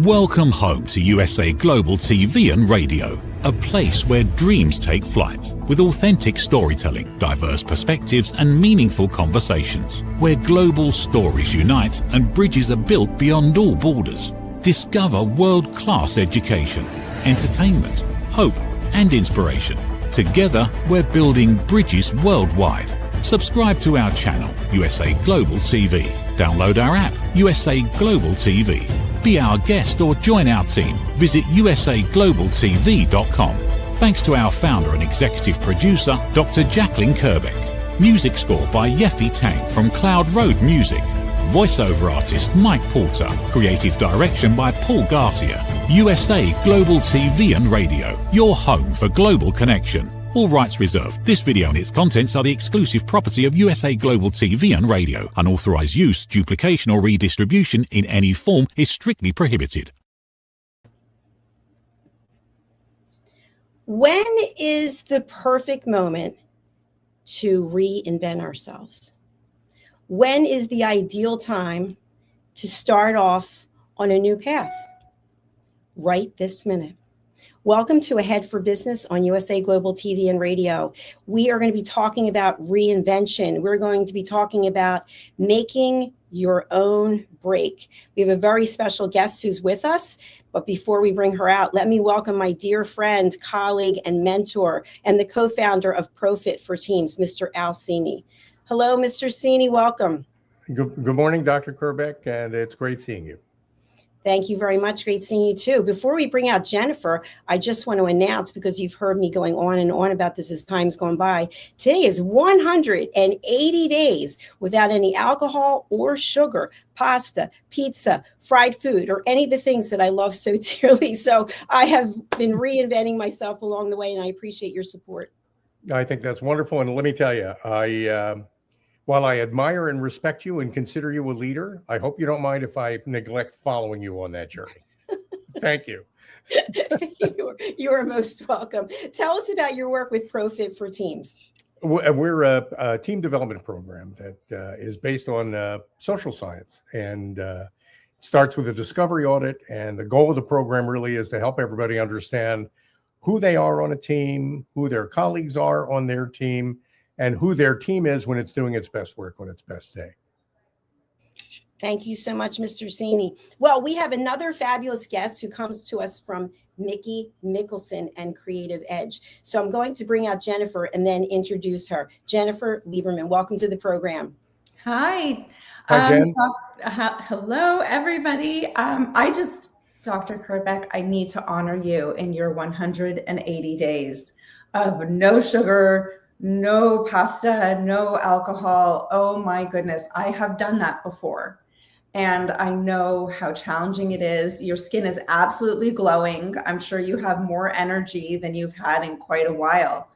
Welcome home to USA Global TV and Radio, a place where dreams take flight, with authentic storytelling, diverse perspectives and meaningful conversations, where global stories unite and bridges are built beyond all borders. Discover world-class education, entertainment, hope and inspiration. Together, we're building bridges worldwide. Subscribe to our channel, USA Global TV. Download our app, USA Global TV. Be our guest or join our team. Visit usaglobaltv.com. Thanks to our founder and executive producer, Dr. Jacalyn Kerbeck. Music score by Yeffy Tang from Cloud Road Music. Voiceover artist Mike Porter. Creative direction by Paul Garcia. USA Global TV and Radio. Your home for global connection. All rights reserved. This video and its contents are the exclusive property of USA Global TV and Radio. Unauthorized use, duplication or redistribution in any form is strictly prohibited. When is the perfect moment to reinvent ourselves? When is the ideal time to start off on a new path? Right this minute. Welcome to Ahead for Business on USA Global TV and Radio. We are going to be talking about reinvention. We're going to be talking about making your own break. We have a very special guest who's with us, but before we bring her out, let me welcome my dear friend, colleague, and mentor, and the co-founder of Profit for Teams, Mr. Al Cini. Hello, Mr. Cini, welcome. Good morning, Dr. Kerbeck, and it's great seeing you. Thank you very much. Great seeing you too. Before we bring out Jennifer, I just want to announce, because you've heard me going on and on about this as time's gone by, today is 180 days without any alcohol or sugar, pasta, pizza, fried food, or any of the things that I love so dearly. So I have been reinventing myself along the way, and I appreciate your support. I think that's wonderful. And let me tell you, while I admire and respect you and consider you a leader, I hope you don't mind if I neglect following you on that journey. Thank you. You are most welcome. Tell us about your work with Profit for Teams. We're a team development program that is based on social science, and starts with a discovery audit. And the goal of the program really is to help everybody understand who they are on a team, who their colleagues are on their team, and who their team is when it's doing its best work on its best day. Thank you so much, Mr. Cini. Well, we have another fabulous guest who comes to us from Mickey Mickelson and Creative Edge. So I'm going to bring out Jennifer and then introduce her. Jennifer Lieberman, welcome to the program. Hi. Hi, Jen. Hello, everybody. Dr. Kerbeck, I need to honor you in your 180 days of no sugar, no pasta, no alcohol. Oh my goodness. I have done that before. And I know how challenging it is. Your skin is absolutely glowing. I'm sure you have more energy than you've had in quite a while.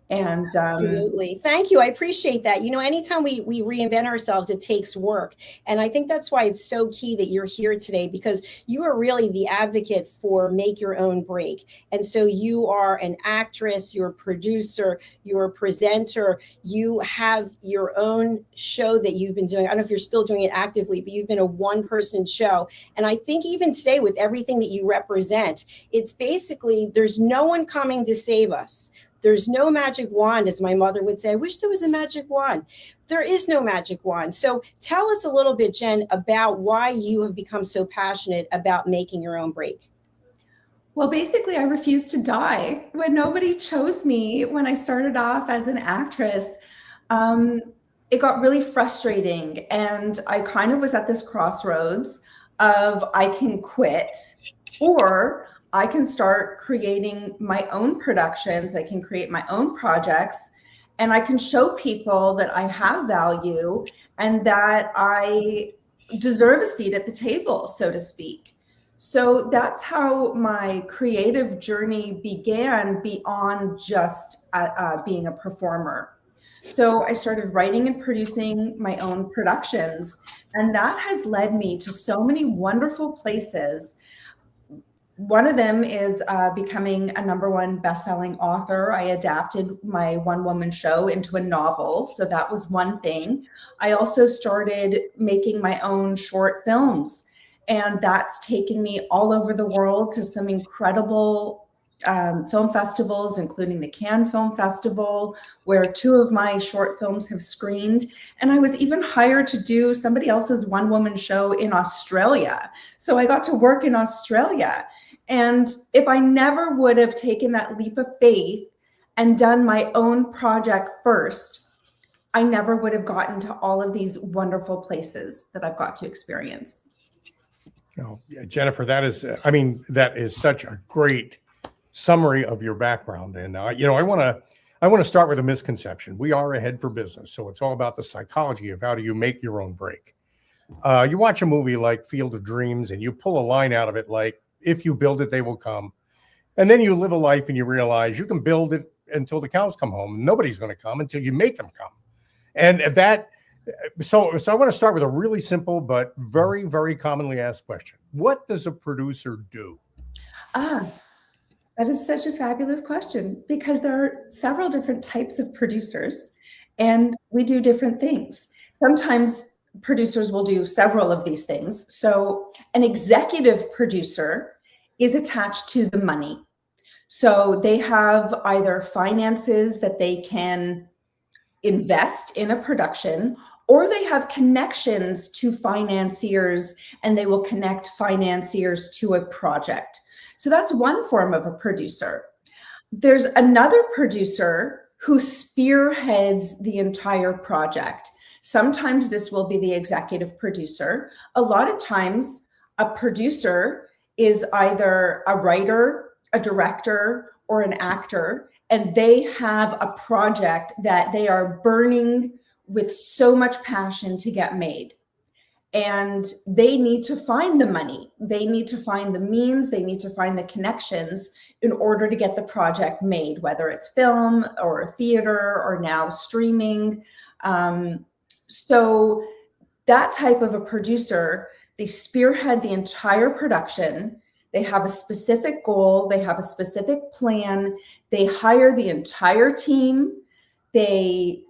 And absolutely. Thank you. I appreciate that. You know, anytime we reinvent ourselves, it takes work. And I think that's why it's so key that you're here today, because you are really the advocate for make your own break. And so you are an actress, you're a producer, you're a presenter, you have your own show that you've been doing. I don't know if you're still doing it actively, but you've been a one-person show. And I think even today, with everything that you represent, it's basically, there's no one coming to save us. There's no magic wand, as my mother would say. I wish there was a magic wand. There is no magic wand. So tell us a little bit, Jen, about why you have become so passionate about making your own break. Well, basically, I refused to die. When nobody chose me, when I started off as an actress, it got really frustrating. And I kind of was at this crossroads of I can quit, or I can start creating my own productions. I can create my own projects, and I can show people that I have value and that I deserve a seat at the table, so to speak. So that's how my creative journey began, beyond just being a performer. So I started writing and producing my own productions, and that has led me to so many wonderful places. One of them is becoming a #1 best-selling author. I adapted my one-woman show into a novel, so that was one thing. I also started making my own short films, And that's taken me all over the world to some incredible film festivals, including the Cannes Film Festival, where 2 of my short films have screened. And I was even hired to do somebody else's one-woman show in Australia. So I got to work in Australia. And if I never would have taken that leap of faith and done my own project first, I never would have gotten to all of these wonderful places that I've got to experience. Jennifer, that is such a great summary of your background. And I want to start with a misconception. We are a Head for Business, so it's all about the psychology of how do you make your own break. You watch a movie like Field of Dreams, and you pull a line out of it like, "If you build it, they will come." And then you live a life and you realize you can build it until the cows come home. Nobody's going to come until you make them come. And so I want to start with a really simple but very, very commonly asked question. What does a producer do? That is such a fabulous question, because there are several different types of producers and we do different things. Sometimes producers will do several of these things. So an executive producer is attached to the money. So they have either finances that they can invest in a production, or they have connections to financiers and they will connect financiers to a project. So that's one form of a producer. There's another producer who spearheads the entire project. Sometimes this will be the executive producer. A lot of times a producer is either a writer, a director, or an actor, and they have a project that they are burning with so much passion to get made. And they need to find the money. They need to find the means. They need to find the connections in order to get the project made, whether it's film or theater or now streaming. So that type of a producer, they spearhead the entire production. They have a specific goal. They have a specific plan. They hire the entire team. They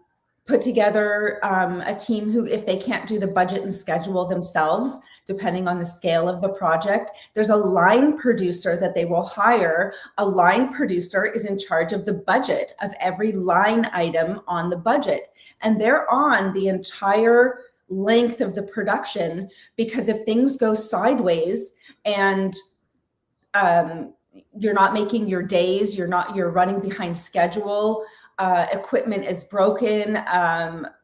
put together a team who, if they can't do the budget and schedule themselves, depending on the scale of the project, there's a line producer that they will hire. A line producer is in charge of the budget of every line item on the budget. And they're on the entire length of the production, because if things go sideways and you're not making your days, you're running behind schedule, equipment is broken,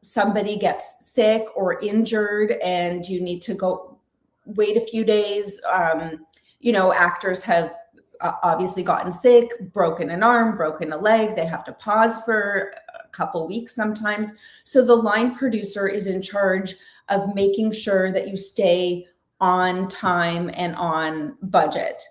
somebody gets sick or injured and you need to go wait a few days. Actors have obviously gotten sick, broken an arm, broken a leg. They have to pause for a couple weeks sometimes. So the line producer is in charge of making sure that you stay on time and on budget.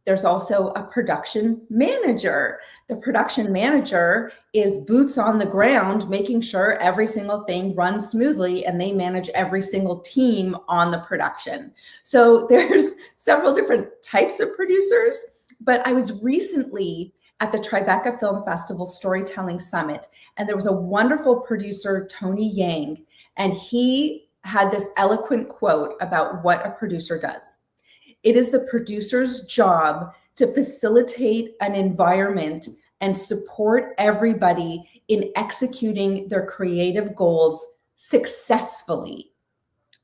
There's also a production manager. The production manager is boots on the ground, making sure every single thing runs smoothly, and they manage every single team on the production. So there's several different types of producers, but I was recently at the Tribeca Film Festival Storytelling Summit, and there was a wonderful producer, Tony Yang, and he had this eloquent quote about what a producer does. It is the producer's job to facilitate an environment and support everybody in executing their creative goals successfully.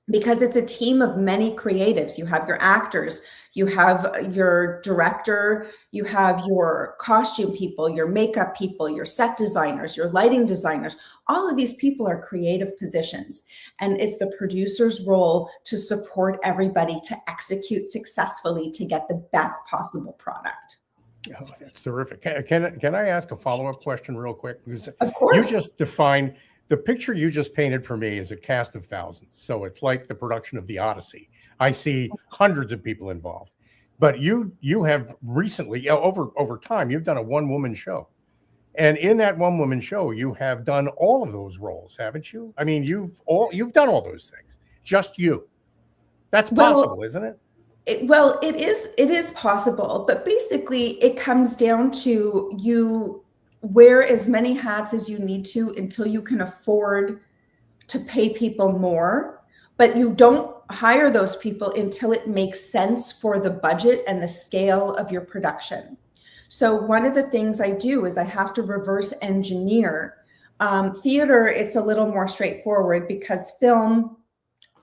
Because it's a team of many creatives. You have your actors, you have your director, you have your costume people, your makeup people, your set designers, your lighting designers. All of these people are creative positions. And it's the producer's role to support everybody to execute successfully to get the best possible product. Oh, that's terrific. Can I ask a follow-up question real quick? Because of course. You just defined, the picture you just painted for me is a cast of thousands. So it's like the production of the Odyssey. I see hundreds of people involved. But you have recently, over time, you've done a one-woman show. And in that one-woman show, you have done all of those roles, haven't you? I mean, you've done all those things. Just you. That's possible, isn't it? It is possible. But basically, it comes down to you wear as many hats as you need to until you can afford to pay people more, but you don't hire those people until it makes sense for the budget and the scale of your production. So one of the things I do is I have to reverse engineer. Theater, it's a little more straightforward because film,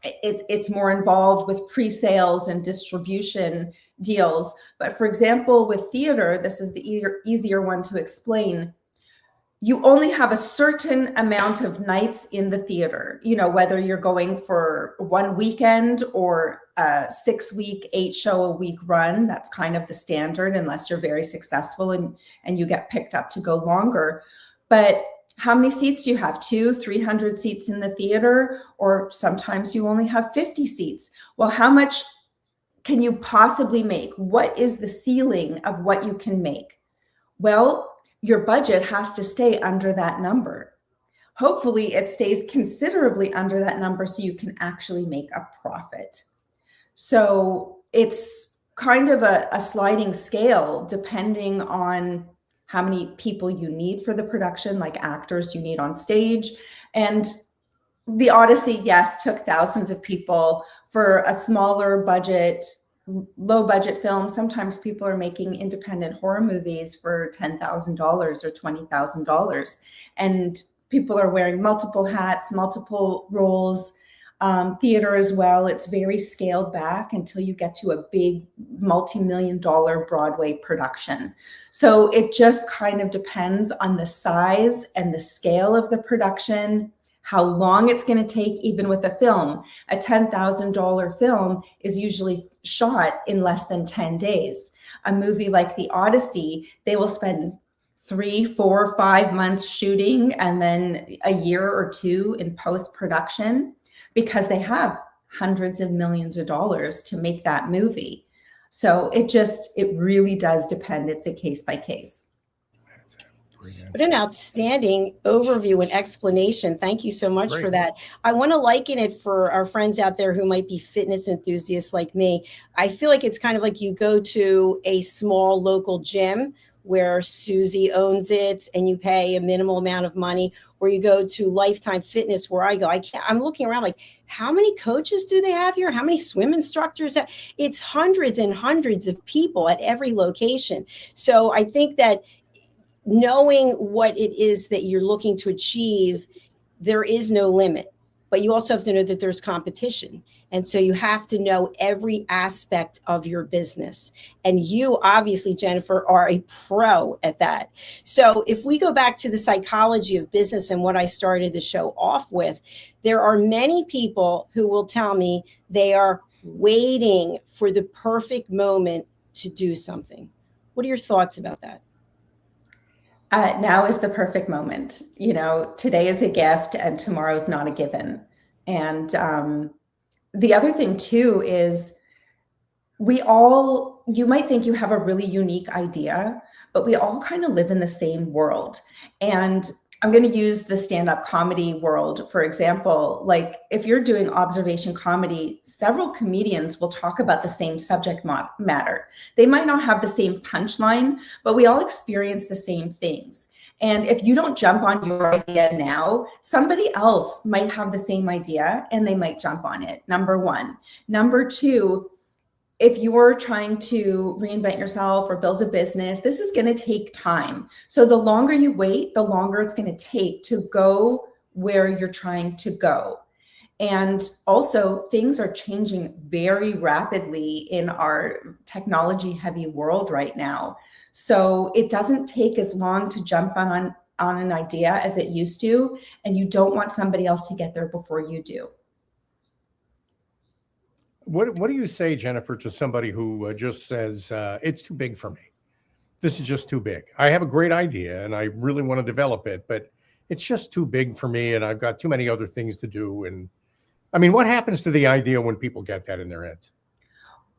it's more involved with pre-sales and distribution deals. But for example, with theater, this is the easier one to explain. You only have a certain amount of nights in the theater, you know, whether you're going for one weekend or a 6-week, 8-show-a-week run. That's kind of the standard, unless you're very successful and you get picked up to go longer. But how many seats do you have? 200-300 seats in the theater, or sometimes you only have 50 seats. Well, how much can you possibly make? What is the ceiling of what you can make? Well, your budget has to stay under that number. Hopefully it stays considerably under that number so you can actually make a profit. So it's kind of a sliding scale depending on how many people you need for the production, like actors you need on stage. And The Odyssey, yes, took thousands of people. For a smaller budget, low budget film, sometimes people are making independent horror movies for $10,000 or $20,000, and people are wearing multiple hats, multiple roles. Theater as well, it's very scaled back until you get to a big multi-million-dollar Broadway production. So it just kind of depends on the size and the scale of the production, how long it's going to take. Even with a film, a $10,000 film is usually shot in less than 10 days. A movie like The Odyssey, they will spend 3, 4, 5 months shooting and then a year or 2 in post-production, because they have hundreds of millions of dollars to make that movie. So it really does depend. It's a case by case. What an outstanding overview and explanation. Thank you so much for that. I want to liken it for our friends out there who might be fitness enthusiasts like me. I feel like it's kind of like you go to a small local gym where Susie owns it and you pay a minimal amount of money, or you go to Lifetime Fitness where I go. I'm looking around like, how many coaches do they have here? How many swim instructors? It's hundreds and hundreds of people at every location. So I think that knowing what it is that you're looking to achieve, there is no limit, but you also have to know that there's competition. And so you have to know every aspect of your business. And you obviously, Jennifer, are a pro at that. So if we go back to the psychology of business and what I started the show off with, there are many people who will tell me they are waiting for the perfect moment to do something. What are your thoughts about that? Now is the perfect moment. You know, today is a gift and tomorrow is not a given. And the other thing too is you might think you have a really unique idea, but we all kind of live in the same world. And I'm going to use the stand-up comedy world, for example. Like if you're doing observation comedy, several comedians will talk about the same subject matter. They might not have the same punchline, but we all experience the same things. And if you don't jump on your idea now, somebody else might have the same idea and they might jump on it, number one. Number two, if you're trying to reinvent yourself or build a business, this is going to take time. So the longer you wait, the longer it's going to take to go where you're trying to go. And also, things are changing very rapidly in our technology-heavy world right now. So it doesn't take as long to jump on an idea as it used to, and you don't want somebody else to get there before you do. What do you say, Jennifer, to somebody who just says, it's too big for me? This is just too big. I have a great idea and I really want to develop it, but it's just too big for me and I've got too many other things to do. And I mean, what happens to the idea when people get that in their heads?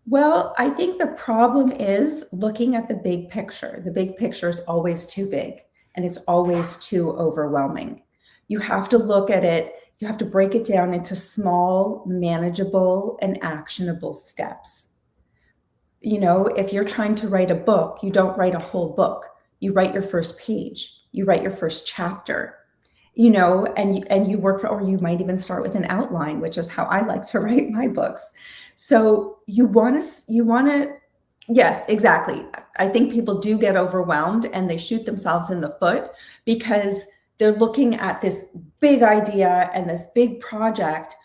Well, I think the problem is looking at the big picture. The big picture is always too big and it's always too overwhelming. You have to look at it. You have to break it down into small, manageable, and actionable steps. You know, if you're trying to write a book, you don't write a whole book. You write your first page. You write your first chapter. and you work for, or you might even start with an outline, which is how I like to write my books. So you want to, yes, exactly. I think people do get overwhelmed and they shoot themselves in the foot because they're looking at this big idea and this big project.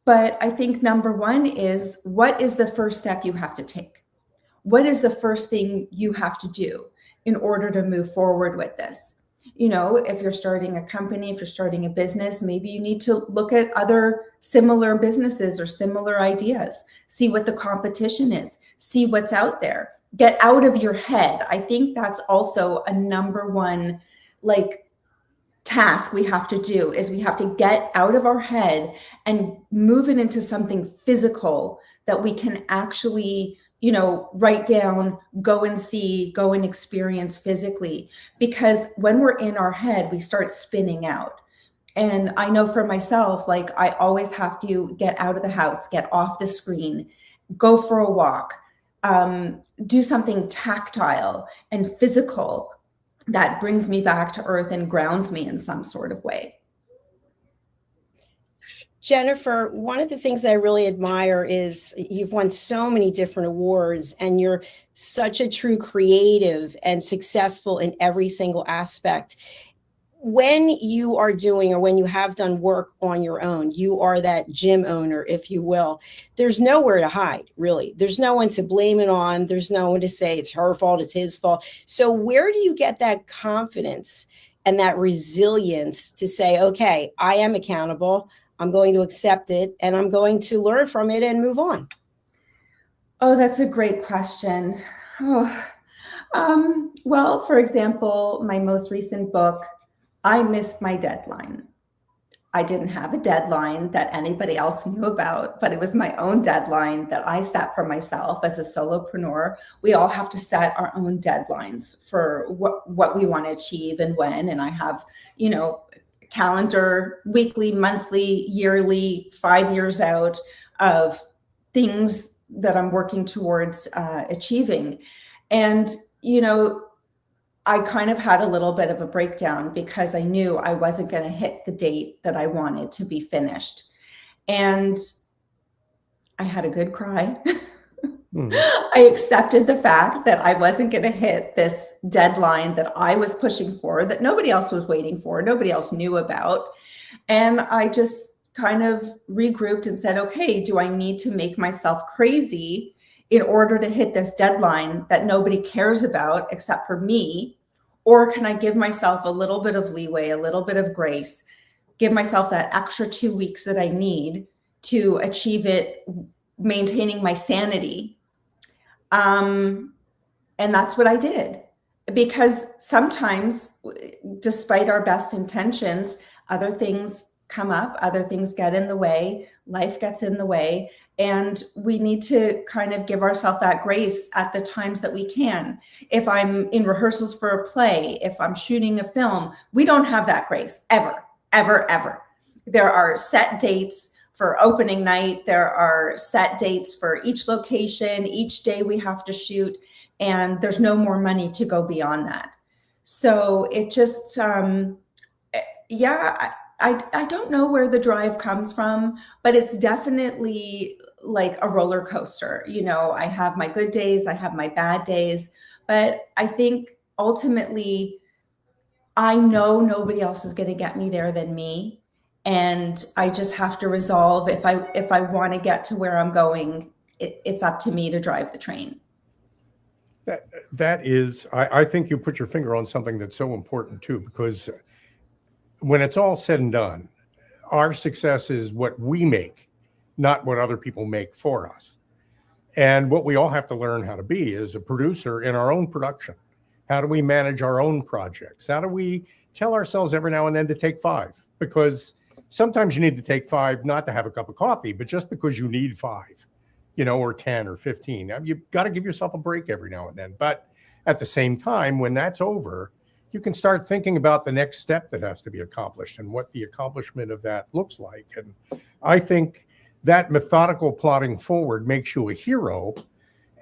But I think number one is, what is the first step you have to take? What is the first thing you have to do in order to move forward with this? If you're starting a company, if you're starting a business, maybe you need to look at other similar businesses or similar ideas, see what the competition is, see what's out there, get out of your head. I think that's also a number one, task we have to do, is we have to get out of our head and move it into something physical that we can actually write down, go and see, go and experience physically. Because when we're in our head, we start spinning out. And I know for myself, I always have to get out of the house, get off the screen, go for a walk, do something tactile and physical that brings me back to earth and grounds me in some sort of way. Jennifer, one of the things I really admire is you've won so many different awards and you're such a true creative and successful in every single aspect. When you are doing, or when you have done work on your own, you are that gym owner, if you will. There's nowhere to hide, really. There's no one to blame it on. There's no one to say it's her fault, it's his fault. So where do you get that confidence and that resilience to say, okay, I am accountable, I'm going to accept it, and I'm going to learn from it and move on? Oh, that's a great question. Well, for example, my most recent book, I missed my deadline. I didn't have a deadline that anybody else knew about, but it was my own deadline that I set for myself as a solopreneur. We all have to set our own deadlines for what we want to achieve and when. And I have, calendar, weekly, monthly, yearly, 5 years out of things that I'm working towards achieving. And, I kind of had a little bit of a breakdown because I knew I wasn't going to hit the date that I wanted to be finished. And I had a good cry. I accepted the fact that I wasn't going to hit this deadline that I was pushing for, that nobody else was waiting for, nobody else knew about. And I just kind of regrouped and said, okay, do I need to make myself crazy in order to hit this deadline that nobody cares about except for me? Or can I give myself a little bit of leeway, a little bit of grace, give myself that extra 2 weeks that I need to achieve it, maintaining my sanity? And that's what I did. Because sometimes, despite our best intentions, other things come up, other things get in the way, life gets in the way, and we need to kind of give ourselves that grace at the times that we can. If I'm in rehearsals for a play, if I'm shooting a film, we don't have that grace ever, ever, ever. There are set dates for opening night. There are set dates for each location, each day we have to shoot, and there's no more money to go beyond that. So it just, I don't know where the drive comes from, but it's definitely like a roller coaster. I have my good days, I have my bad days, but I think ultimately I know nobody else is going to get me there than me. And I just have to resolve, if I want to get to where I'm going, it's up to me to drive the train. That is, I think you put your finger on something that's so important too, because when it's all said and done, our success is what we make, not what other people make for us. And what we all have to learn how to be is a producer in our own production. How do we manage our own projects? How do we tell ourselves every now and then to take 5? Because sometimes you need to take 5, not to have a cup of coffee, but just because you need 5, or 10 or 15. You've got to give yourself a break every now and then. But at the same time, when that's over, you can start thinking about the next step that has to be accomplished and what the accomplishment of that looks like. And I think that methodical plodding forward makes you a hero.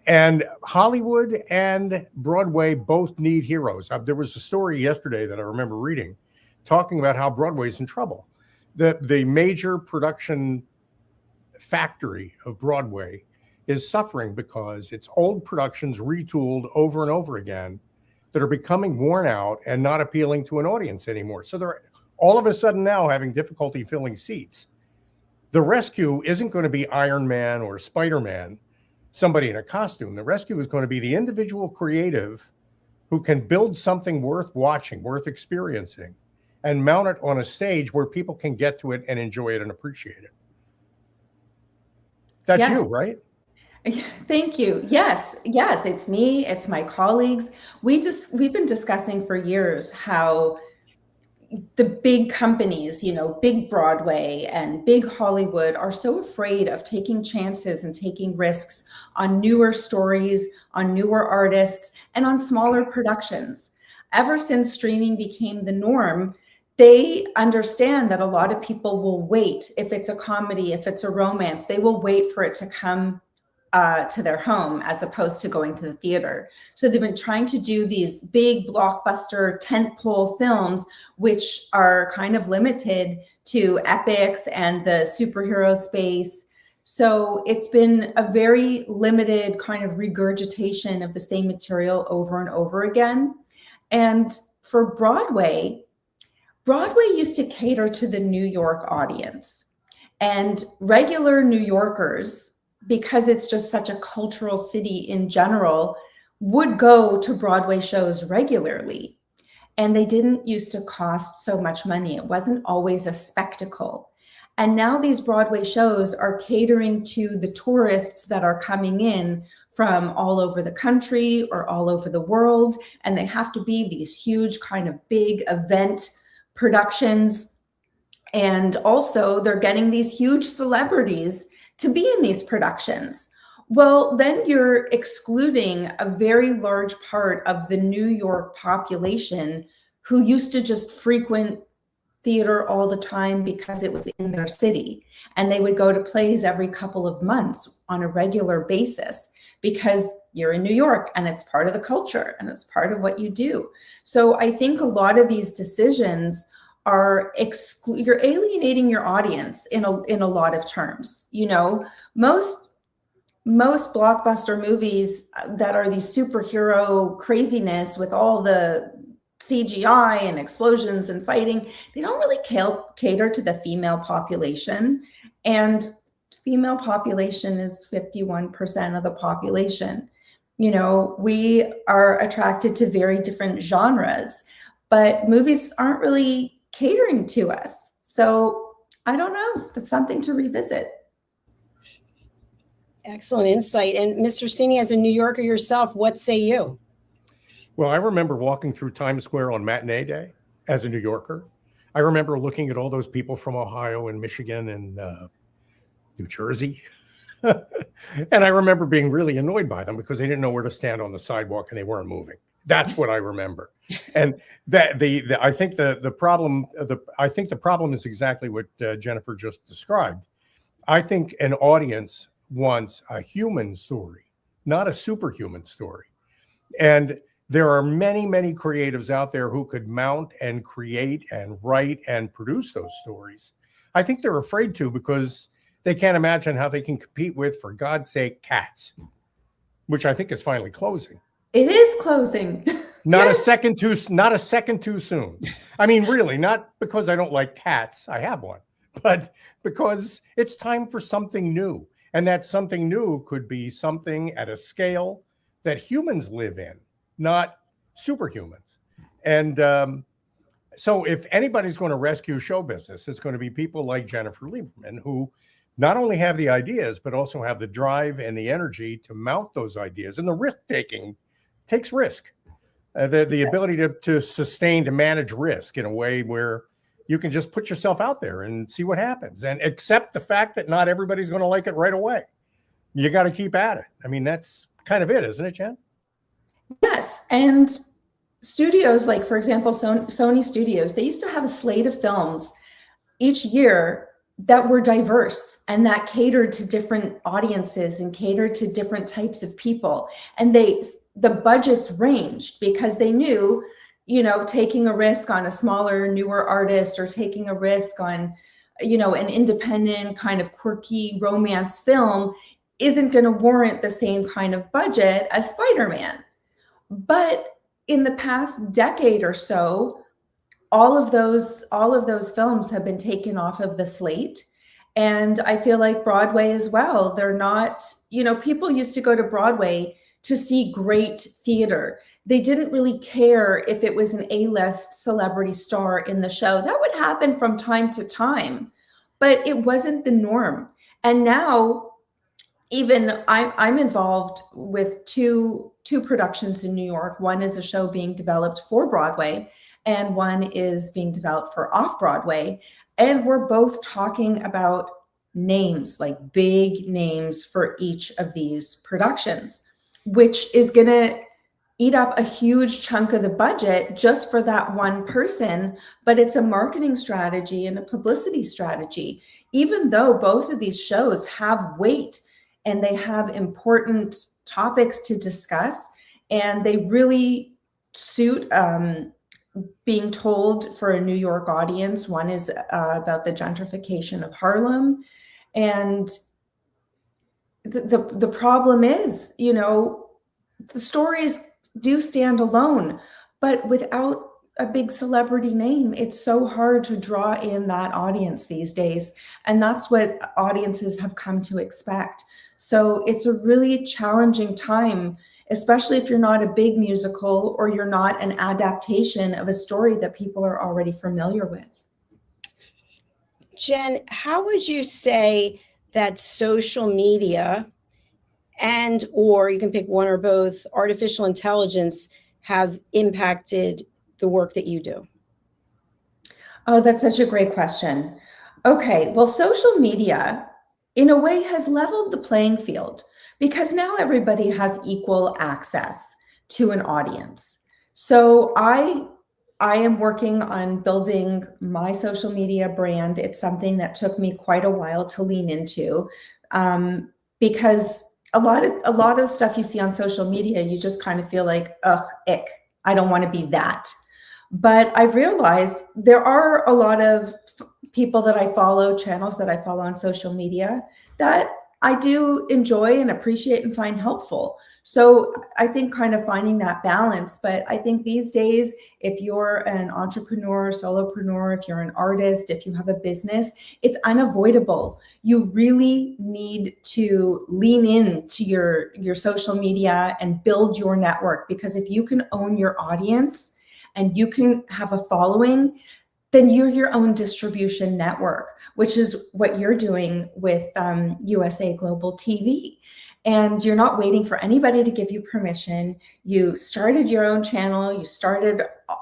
And Hollywood and Broadway both need heroes. There was a story yesterday that I remember reading talking about how Broadway's in trouble. The major production factory of Broadway is suffering because it's old productions retooled over and over again that are becoming worn out and not appealing to an audience anymore. So they're all of a sudden now having difficulty filling seats. The rescue isn't going to be Iron Man or Spider-Man, somebody in a costume. The rescue is going to be the individual creative who can build something worth watching, worth experiencing, and mount it on a stage where people can get to it and enjoy it and appreciate it. That's Yes. you, right? Thank you. Yes, it's me, it's my colleagues. We've been discussing for years how the big companies, big Broadway and big Hollywood are so afraid of taking chances and taking risks on newer stories, on newer artists, and on smaller productions. Ever since streaming became the norm, they understand that a lot of people will wait. If it's a comedy, if it's a romance, they will wait for it to come to their home as opposed to going to the theater. So they've been trying to do these big blockbuster tentpole films, which are kind of limited to epics and the superhero space. So it's been a very limited kind of regurgitation of the same material over and over again. And for Broadway used to cater to the New York audience, and regular New Yorkers, because it's just such a cultural city in general, would go to Broadway shows regularly. And they didn't used to cost so much money. It wasn't always a spectacle. And now these Broadway shows are catering to the tourists that are coming in from all over the country or all over the world. And they have to be these huge kind of big event productions. And also they're getting these huge celebrities to be in these productions. Well, then you're excluding a very large part of the New York population who used to just frequent theater all the time because it was in their city. And they would go to plays every couple of months on a regular basis because you're in New York and it's part of the culture and it's part of what you do. So I think a lot of these decisions are you're alienating your audience in a lot of terms. Most blockbuster movies that are these superhero craziness with all the CGI and explosions and fighting, they don't really cater to the female population. And female population is 51% of the population. We are attracted to very different genres, but movies aren't really catering to us. So I don't know. That's something to revisit. Excellent insight. And Mr. Cini, as a New Yorker yourself, what say you? Well, I remember walking through Times Square on matinee day as a New Yorker. I remember looking at all those people from Ohio and Michigan and New Jersey. And I remember being really annoyed by them because they didn't know where to stand on the sidewalk and they weren't moving. That's what I remember. And I think the problem is exactly what Jennifer just described. I think an audience wants a human story, not a superhuman story. And there are many, many creatives out there who could mount and create and write and produce those stories. I think they're afraid to because they can't imagine how they can compete with, for God's sake, Cats, which I think is finally closing. It is closing. Not a second too soon. I mean, really, not because I don't like cats. I have one, but because it's time for something new. And that something new could be something at a scale that humans live in, not superhumans. And so if anybody's going to rescue show business, it's going to be people like Jennifer Lieberman, who not only have the ideas, but also have the drive and the energy to mount those ideas. And the risk-taking takes risk. The ability to sustain, to manage risk in a way where you can just put yourself out there and see what happens and accept the fact that not everybody's going to like it right away. You got to keep at it. I mean, that's kind of it, isn't it, Jen? Yes. And studios, like, for example, Sony Studios, they used to have a slate of films each year that were diverse and that catered to different audiences and catered to different types of people. And the budgets ranged because they knew taking a risk on a smaller, newer artist, or taking a risk on, an independent kind of quirky romance film isn't going to warrant the same kind of budget as Spider-Man. But in the past decade or so, all of those films have been taken off of the slate. And I feel like Broadway as well. They're not, people used to go to Broadway to see great theater. They didn't really care if it was an A-list celebrity star in the show. That would happen from time to time, but it wasn't the norm. And now, even I'm involved with two productions in New York. One is a show being developed for Broadway, and one is being developed for off-Broadway. And we're both talking about names, like big names for each of these productions, which is going to eat up a huge chunk of the budget just for that one person. But it's a marketing strategy and a publicity strategy. Even though both of these shows have weight and they have important topics to discuss, and they really suit being told for a New York audience. One is about the gentrification of Harlem. And the problem is, the stories do stand alone, but without a big celebrity name, it's so hard to draw in that audience these days. And that's what audiences have come to expect. So it's a really challenging time, especially if you're not a big musical or you're not an adaptation of a story that people are already familiar with. Jen, how would you say that social media or you can pick one or both, artificial intelligence have impacted the work that you do? Oh, that's such a great question. Okay, well, social media in a way has leveled the playing field because now everybody has equal access to an audience. So I am working on building my social media brand. It's something that took me quite a while to lean into because a lot of stuff you see on social media, you just kind of feel like, ugh, ick, I don't want to be that. But I've realized there are a lot of people that I follow, channels that I follow on social media that I do enjoy and appreciate and find helpful. So I think kind of finding that balance. But I think these days, if you're an entrepreneur, solopreneur, if you're an artist, if you have a business, it's unavoidable. You really need to lean into your social media and build your network, because if you can own your audience and you can have a following, then you're your own distribution network, which is what you're doing with USA Global TV. And you're not waiting for anybody to give you permission. You started your own channel.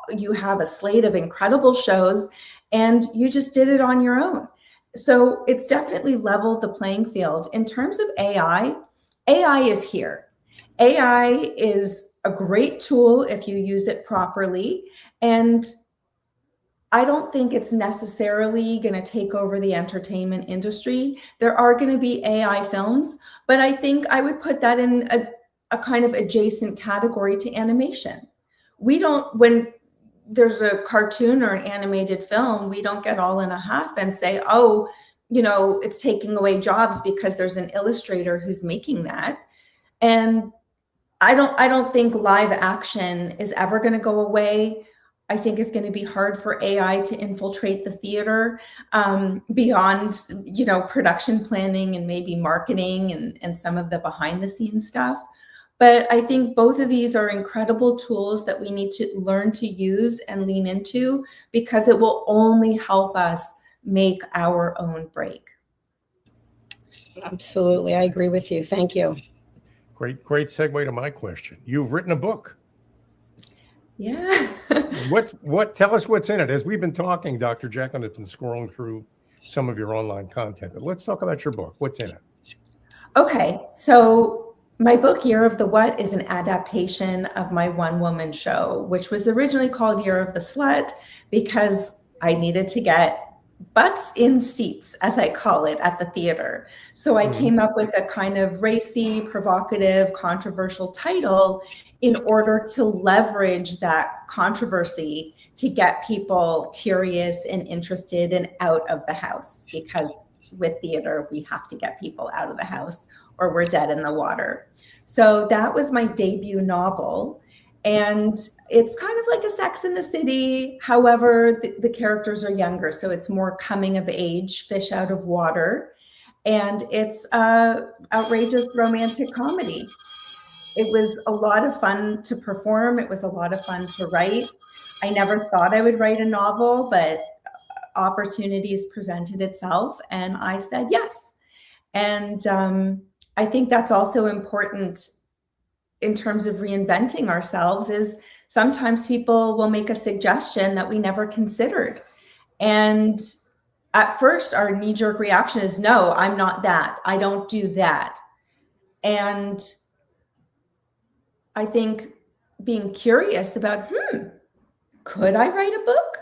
You have a slate of incredible shows, and you just did it on your own. So it's definitely leveled the playing field. In terms of AI is here. AI is a great tool if you use it properly. And I don't think it's necessarily going to take over the entertainment industry. There are going to be AI films, but I think I would put that in a kind of adjacent category to animation. When there's a cartoon or an animated film, we don't get all in a huff and say, oh, it's taking away jobs because there's an illustrator who's making that. And I don't think live action is ever going to go away. I think it's going to be hard for AI to infiltrate the theater beyond, production planning and maybe marketing and some of the behind the scenes stuff. But I think both of these are incredible tools that we need to learn to use and lean into, because it will only help us make our own break. Absolutely. I agree with you. Thank you. Great segue to my question. You've written a book. Yeah. Tell us what's in it. As we've been talking, Dr. Jacalyn has been scrolling through some of your online content, but let's talk about your book. What's in it? Okay. So my book, Year of the What, is an adaptation of my one-woman show, which was originally called Year of the Slut, because I needed to get butts in seats, as I call it, at the theater. So I came up with a kind of racy, provocative, controversial title in order to leverage that controversy to get people curious and interested and out of the house, because with theater, we have to get people out of the house or we're dead in the water. So that was my debut novel. And it's kind of like a Sex in the City. However, the characters are younger, so it's more coming of age, fish out of water. And it's a outrageous romantic comedy. It was a lot of fun to perform. It was a lot of fun to write. I never thought I would write a novel, but opportunities presented itself and I said yes. And I think that's also important in terms of reinventing ourselves, is sometimes people will make a suggestion that we never considered. And at first, our knee-jerk reaction is, no, I'm not that. I don't do that. And I think being curious about, could I write a book?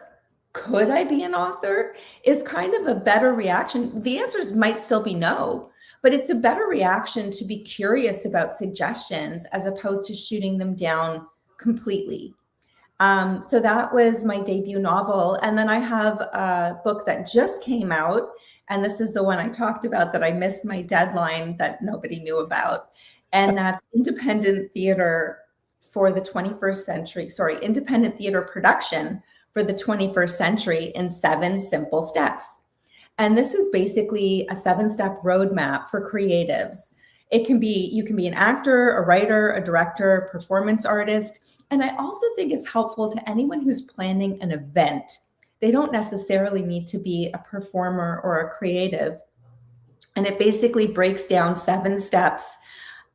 Could I be an author? Is kind of a better reaction. The answers might still be no, but it's a better reaction to be curious about suggestions as opposed to shooting them down completely. So that was my debut novel. And then I have a book that just came out. And this is the one I talked about that I missed my deadline that nobody knew about. And that's independent theater for the 21st century. Sorry, independent theater production for the 21st century in 7 simple steps. And this is basically a 7-step roadmap for creatives. You can be an actor, a writer, a director, performance artist. And I also think it's helpful to anyone who's planning an event. They don't necessarily need to be a performer or a creative. And it basically breaks down 7 steps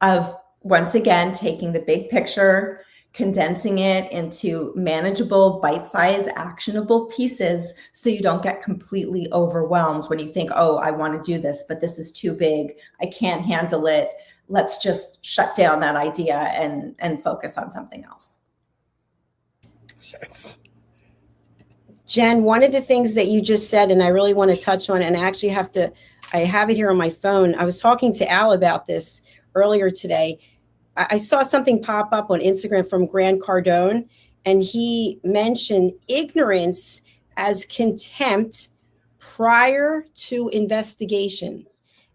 of, once again, taking the big picture, condensing it into manageable, bite-sized, actionable pieces so you don't get completely overwhelmed when you think, oh, I want to do this, but this is too big. I can't handle it. Let's just shut down that idea and focus on something else. Yes. Jen, one of the things that you just said, and I really want to touch on, and I actually I have it here on my phone. I was talking to Al about this earlier today. I saw something pop up on Instagram from Grant Cardone, and he mentioned ignorance as contempt prior to investigation.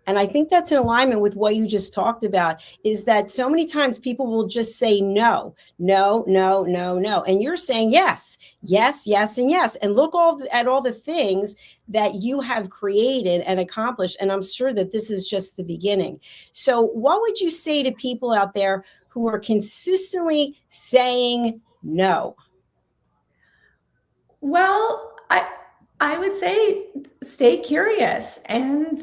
And I think that's in alignment with what you just talked about, is that so many times people will just say no, no, no, no, no. And you're saying yes, yes, yes, and yes. And look at all the things that you have created and accomplished. And I'm sure that this is just the beginning. So what would you say to people out there who are consistently saying no? Well, I would say stay curious and,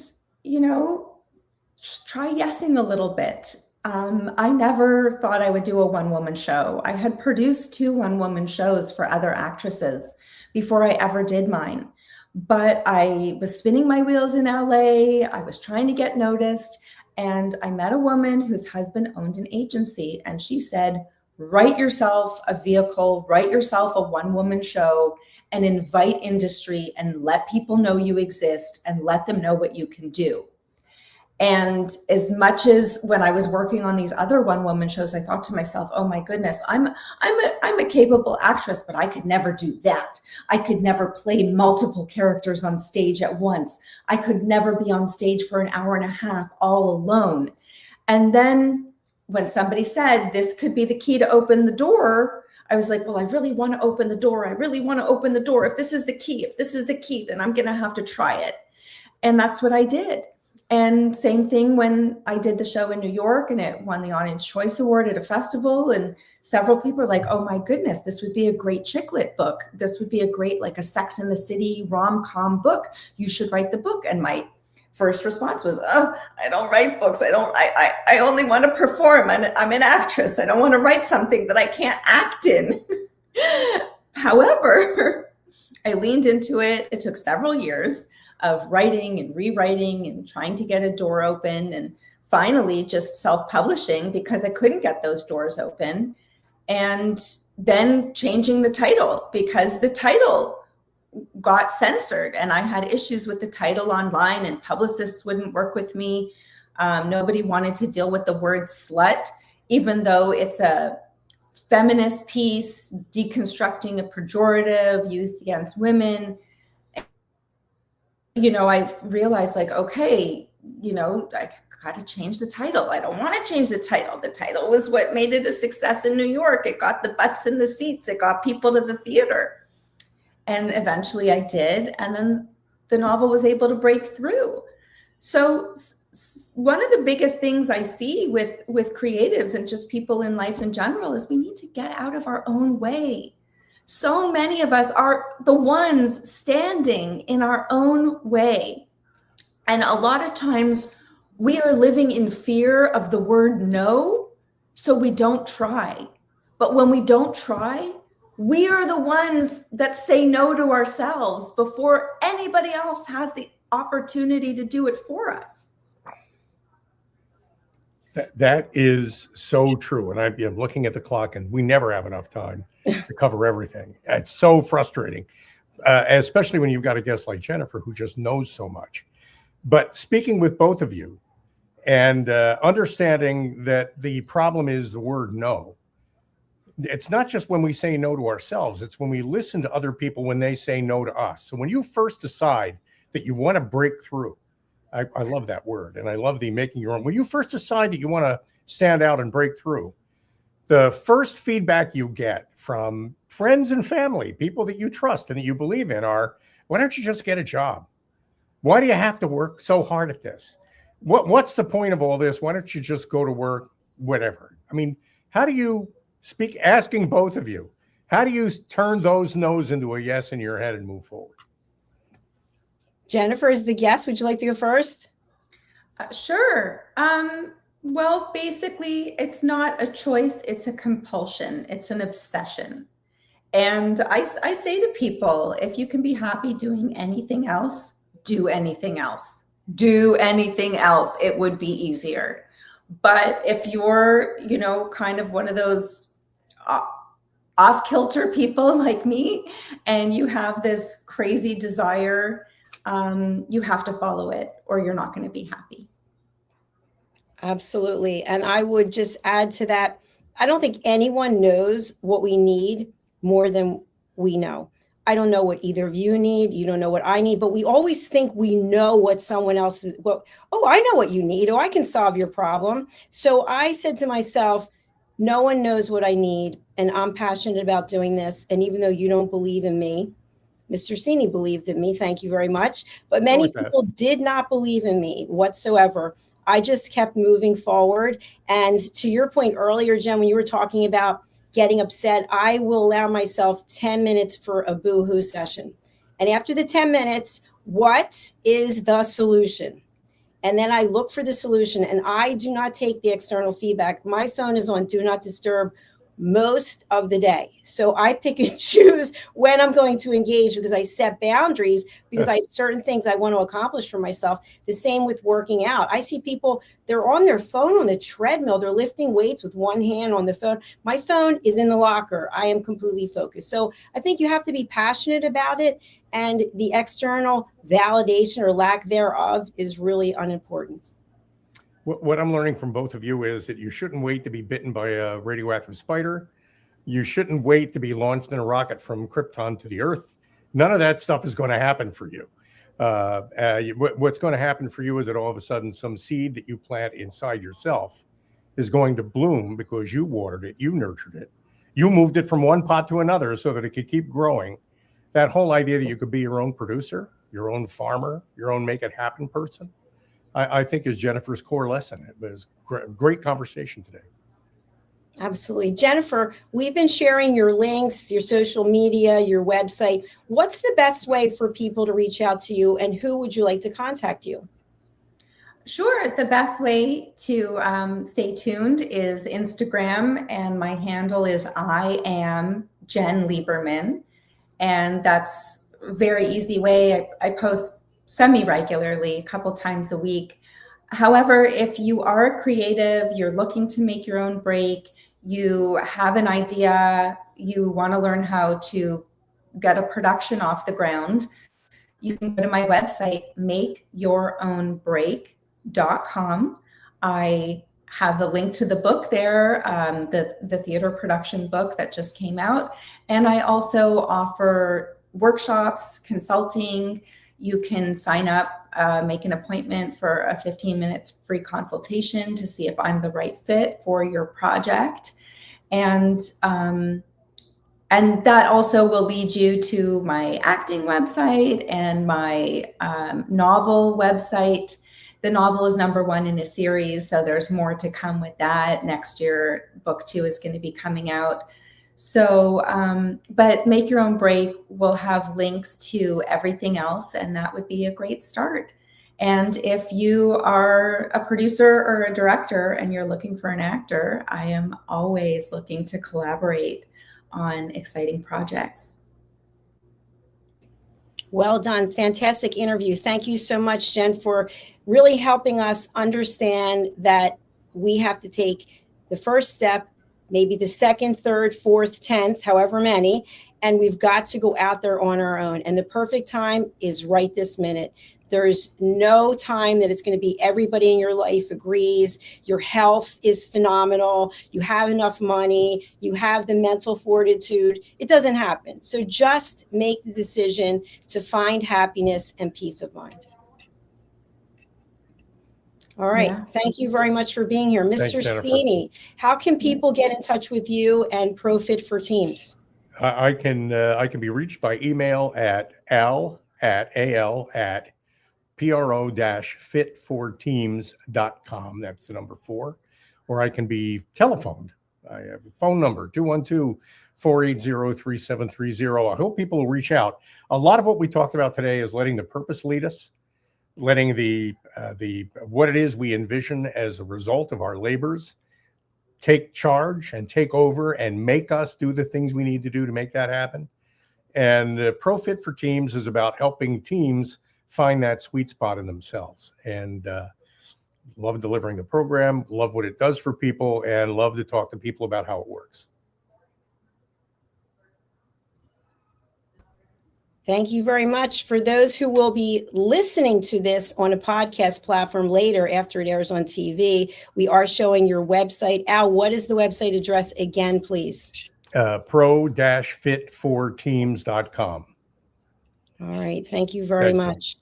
try yesing a little bit. I never thought I would do a one-woman show. I had produced 2 one-woman shows for other actresses before I ever did mine. But I was spinning my wheels in LA. I was trying to get noticed. And I met a woman whose husband owned an agency. And she said, write yourself a vehicle, write yourself a one-woman show, and invite industry and let people know you exist and let them know what you can do. And as much as when I was working on these other one-woman shows, I thought to myself, oh my goodness, I'm a capable actress, but I could never do that. I could never play multiple characters on stage at once. I could never be on stage for an hour and a half all alone. And then when somebody said, this could be the key to open the door, I was like, well, I really want to open the door. I really want to open the door. If this is the key, then I'm going to have to try it. And that's what I did. And same thing when I did the show in New York and it won the Audience Choice Award at a festival. And several people were like, oh my goodness, this would be a great chick lit book. This would be a great, like a Sex in the City rom-com book. You should write the book. And my first response was, oh, I don't write books. I only want to perform. I'm an actress. I don't want to write something that I can't act in. However, I leaned into it. It took several years of writing and rewriting and trying to get a door open, and finally just self-publishing because I couldn't get those doors open, and then changing the title because the title got censored, and I had issues with the title online, and publicists wouldn't work with me. Nobody wanted to deal with the word slut, even though it's a feminist piece deconstructing a pejorative used against women. I realized, like, okay, I got to change the title. I don't want to change the title. The title was what made it a success in New York. It got the butts in the seats. It got people to the theater. And eventually I did. And then the novel was able to break through. So one of the biggest things I see with creatives and just people in life in general is we need to get out of our own way. So many of us are the ones standing in our own way. And a lot of times we are living in fear of the word no, so we don't try. But when we don't try, we are the ones that say no to ourselves before anybody else has the opportunity to do it for us. That is so true. And I'm looking at the clock, and we never have enough time to cover everything. It's so frustrating, especially when you've got a guest like Jennifer who just knows so much. But speaking with both of you and understanding that the problem is the word no, it's not just when we say no to ourselves, it's when we listen to other people when they say no to us. So when you first decide that you want to break through, I love that word, and I love the making your own. When you first decide that you want to stand out and break through, the first feedback you get from friends and family, people that you trust and that you believe in, are, why don't you just get a job? Why do you have to work so hard at this? What's the point of all this? Why don't you just go to work, whatever? I mean, how do you speak, asking both of you, how do you turn those no's into a yes in your head and move forward? Jennifer is the guest. Would you like to go first? Sure. Well, basically, it's not a choice. It's a compulsion. It's an obsession. And I say to people, if you can be happy doing anything else, do anything else. Do anything else. It would be easier. But if you're, kind of one of those off-kilter people like me, and you have this crazy desire, you have to follow it, or you're not going to be happy. Absolutely. And I would just add to that, I don't think anyone knows what we need more than we know. I don't know what either of you need. You don't know what I need, but we always think we know what someone else is. Well, oh, I know what you need. Oh, I can solve your problem. So I said to myself, no one knows what I need, and I'm passionate about doing this. And even though you don't believe in me, Mr. Cini believed in me. Thank you very much. But many people did not believe in me whatsoever. I just kept moving forward. And to your point earlier, Jen, when you were talking about getting upset, I will allow myself 10 minutes for a boo-hoo session. And after the 10 minutes, what is the solution? And then I look for the solution, and I do not take the external feedback. My phone is on do not disturb most of the day. So I pick and choose when I'm going to engage, because I set boundaries, because I have certain things I want to accomplish for myself. The same with working out. I see people, they're on their phone on the treadmill. They're lifting weights with one hand on the phone. My phone is in the locker. I am completely focused. So I think you have to be passionate about it. And the external validation or lack thereof is really unimportant. What I'm learning from both of you is that you shouldn't wait to be bitten by a radioactive spider. You shouldn't wait to be launched in a rocket from Krypton to the Earth. None of that stuff is going to happen for you. What's going to happen for you is that all of a sudden some seed that you plant inside yourself is going to bloom because you watered it, you nurtured it, you moved it from one pot to another so that it could keep growing. That whole idea that you could be your own producer, your own farmer, your own make it happen person, I think is Jennifer's core lesson. It was great conversation today. Absolutely. Jennifer, we've been sharing your links, your social media, your website. What's the best way for people to reach out to you, and who would you like to contact you? Sure. The best way to stay tuned is Instagram, and my handle is I am Jen Lieberman. And that's a very easy way. I post semi-regularly, a couple times a week. However, if you are a creative, you're looking to make your own break, you have an idea, you want to learn how to get a production off the ground, you can go to my website, makeyourownbreak.com. I have a link to the book there, the theater production book that just came out. And I also offer workshops, consulting. You can sign up, make an appointment for a 15-minute free consultation to see if I'm the right fit for your project. And that also will lead you to my acting website and my novel website. The novel is #1 in a series, so there's more to come with that. Next year, book 2 is going to be coming out. So, but Make Your Own Break will have links to everything else, and that would be a great start. And if you are a producer or a director and you're looking for an actor, I am always looking to collaborate on exciting projects. Well done. Fantastic interview. Thank you so much, Jen, for really helping us understand that we have to take the first step, maybe the second, third, fourth, 10th, however many, and we've got to go out there on our own. And the perfect time is right this minute. There's no time that it's going to be everybody in your life agrees. Your health is phenomenal. You have enough money. You have the mental fortitude. It doesn't happen. So just make the decision to find happiness and peace of mind. All right. Yeah. Thank you very much for being here. Mr. Cini, how can people get in touch with you and ProFit for Teams? I can be reached by email at pro-fitforteams.com. That's the number 4. Or I can be telephoned. I have a phone number, 212-480-3730. I hope people will reach out. A lot of what we talked about today is letting the purpose lead us, letting the what it is we envision as a result of our labors take charge and take over and make us do the things we need to do to make that happen. And ProFit for Teams is about helping teams find that sweet spot in themselves. And love delivering the program, love what it does for people, and love to talk to people about how it works. Thank you very much. For those who will be listening to this on a podcast platform later after it airs on TV, we are showing your website. Al, what is the website address again, please? pro-fitforteams.com. All right. Thank you very much.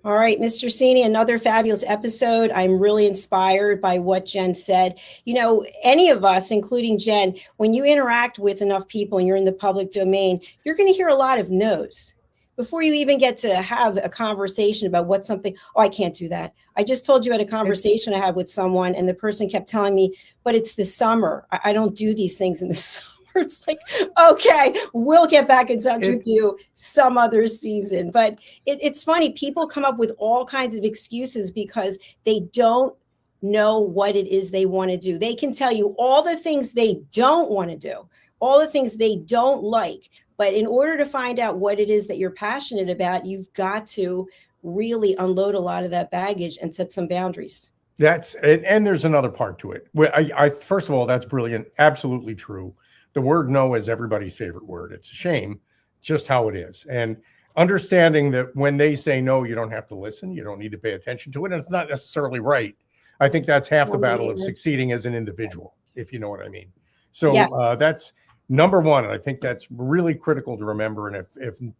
All right, Mr. Cini, another fabulous episode. I'm really inspired by what Jen said. You know, any of us, including Jen, when you interact with enough people and you're in the public domain, you're going to hear a lot of no's before you even get to have a conversation about what something, oh, I can't do that. I just told you at a conversation I had with someone and the person kept telling me, but it's the summer. I don't do these things in the summer. It's like, okay, we'll get back in touch with you some other season. But it's funny. People come up with all kinds of excuses because they don't know what it is they want to do. They can tell you all the things they don't want to do, all the things they don't like. But in order to find out what it is that you're passionate about, you've got to really unload a lot of that baggage and set some boundaries. And there's another part to it. I first of all, that's brilliant. Absolutely true. The word no is everybody's favorite word. It's a shame, just how it is. And understanding that when they say no, you don't have to listen. You don't need to pay attention to it. And it's not necessarily right. I think that's half the battle of succeeding as an individual, if you know what I mean. So that's number one. And I think that's really critical to remember. And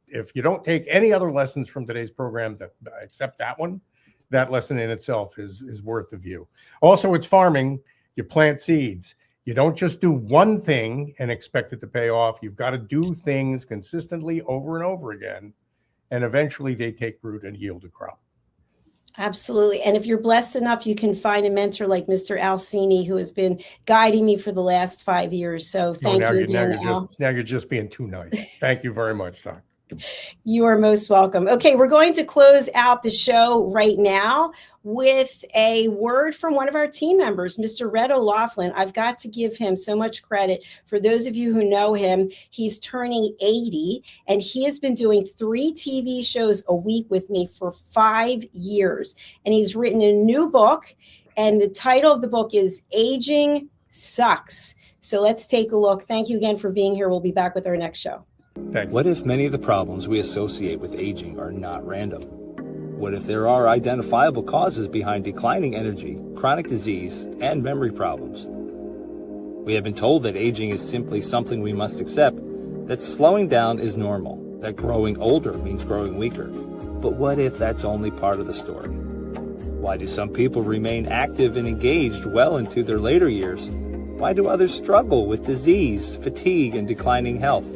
if you don't take any other lessons from today's program except that one, that lesson in itself is worth the view. Also, it's farming. You plant seeds. You don't just do one thing and expect it to pay off. You've got to do things consistently over and over again, and eventually they take root and yield a crop. Absolutely. And if you're blessed enough, you can find a mentor like Mr. Al Cini, who has been guiding me for the last 5 years. So thank you again, Al. Now you're just being too nice. Thank you very much, Doc. You are most welcome. Okay, we're going to close out the show right now with a word from one of our team members, Mr. Red O'Laughlin. I've got to give him so much credit. For those of you who know him, he's turning 80, and he has been doing 3 TV shows a week with me for 5 years. And he's written a new book, and the title of the book is Aging Sucks. So let's take a look. Thank you again for being here. We'll be back with our next show. Thanks. What if many of the problems we associate with aging are not random? What if there are identifiable causes behind declining energy, chronic disease, and memory problems? We have been told that aging is simply something we must accept, that slowing down is normal, that growing older means growing weaker. But what if that's only part of the story? Why do some people remain active and engaged well into their later years? Why do others struggle with disease, fatigue, and declining health?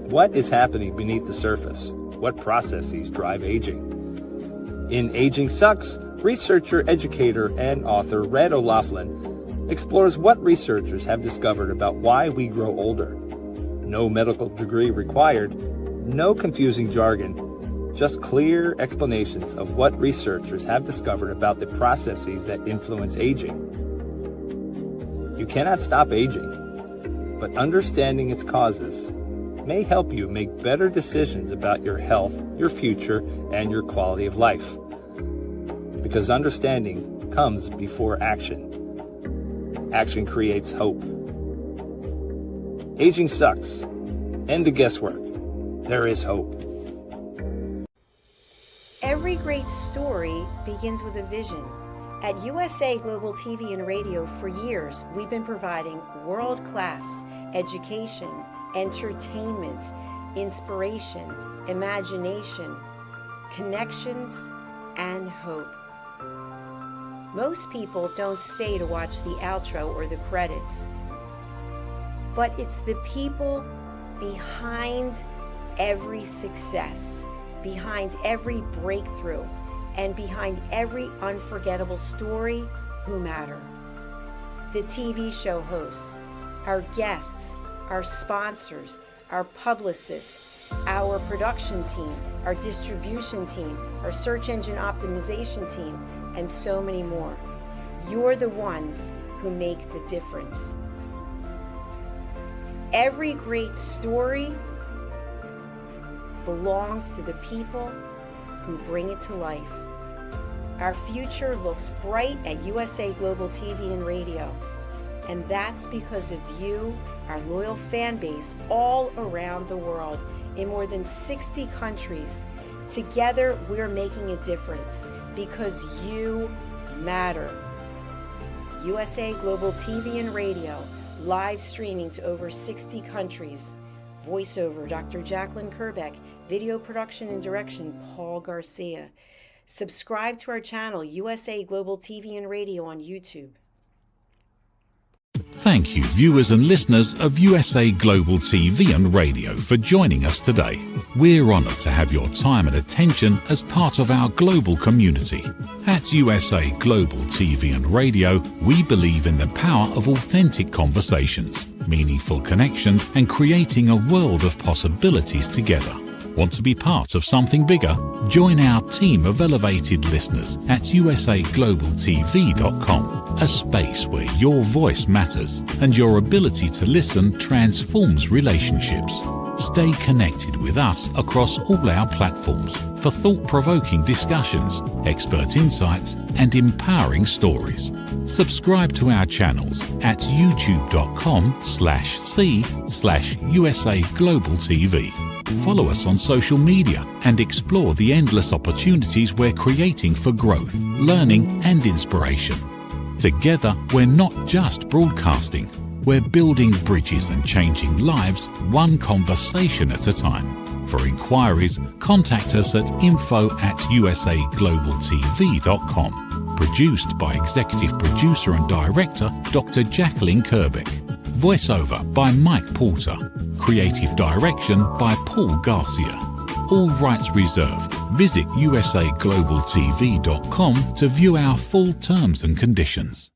What is happening beneath the surface? What processes drive aging? In Aging Sucks, researcher, educator, and author Red O'Loughlin explores what researchers have discovered about why we grow older. No medical degree required, no confusing jargon, just clear explanations of what researchers have discovered about the processes that influence aging. You cannot stop aging, but understanding its causes may help you make better decisions about your health, your future, and your quality of life. Because understanding comes before action. Action creates hope. Aging sucks. End the guesswork. There is hope. Every great story begins with a vision. At USA Global TV and Radio for years, we've been providing world-class education, entertainment, inspiration, imagination, connections, and hope. Most people don't stay to watch the outro or the credits, but it's the people behind every success, behind every breakthrough, and behind every unforgettable story who matter. The TV show hosts, our guests, our sponsors, our publicists, our production team, our distribution team, our search engine optimization team, and so many more. You're the ones who make the difference. Every great story belongs to the people who bring it to life. Our future looks bright at USA Global TV and Radio, and that's because of you, our loyal fan base all around the world in more than 60 countries. Together, we're making a difference because you matter. USA Global TV and Radio, live streaming to over 60 countries. Voiceover, Dr. Jacalyn Kerbeck. Video production and direction, Paul Garcia. Subscribe to our channel, USA Global TV and Radio on YouTube. Thank you, viewers and listeners of USA Global TV and Radio, for joining us today. We're honored to have your time and attention as part of our global community. At USA Global TV and Radio, we believe in the power of authentic conversations, meaningful connections, and creating a world of possibilities together. Want to be part of something bigger? Join our team of elevated listeners at usaglobaltv.com, a space where your voice matters and your ability to listen transforms relationships. Stay connected with us across all our platforms for thought-provoking discussions, expert insights, and empowering stories. Subscribe to our channels at youtube.com/c/USA Global TV. Follow us on social media and explore the endless opportunities we're creating for growth, learning, and inspiration. Together, we're not just broadcasting, we're building bridges and changing lives one conversation at a time. For inquiries, contact us at info@usaglobaltv.com. Produced by Executive Producer and Director Dr. Jacalyn Kerbeck. Voiceover by Mike Porter. Creative direction by Paul Garcia. All rights reserved. Visit usaglobaltv.com to view our full terms and conditions.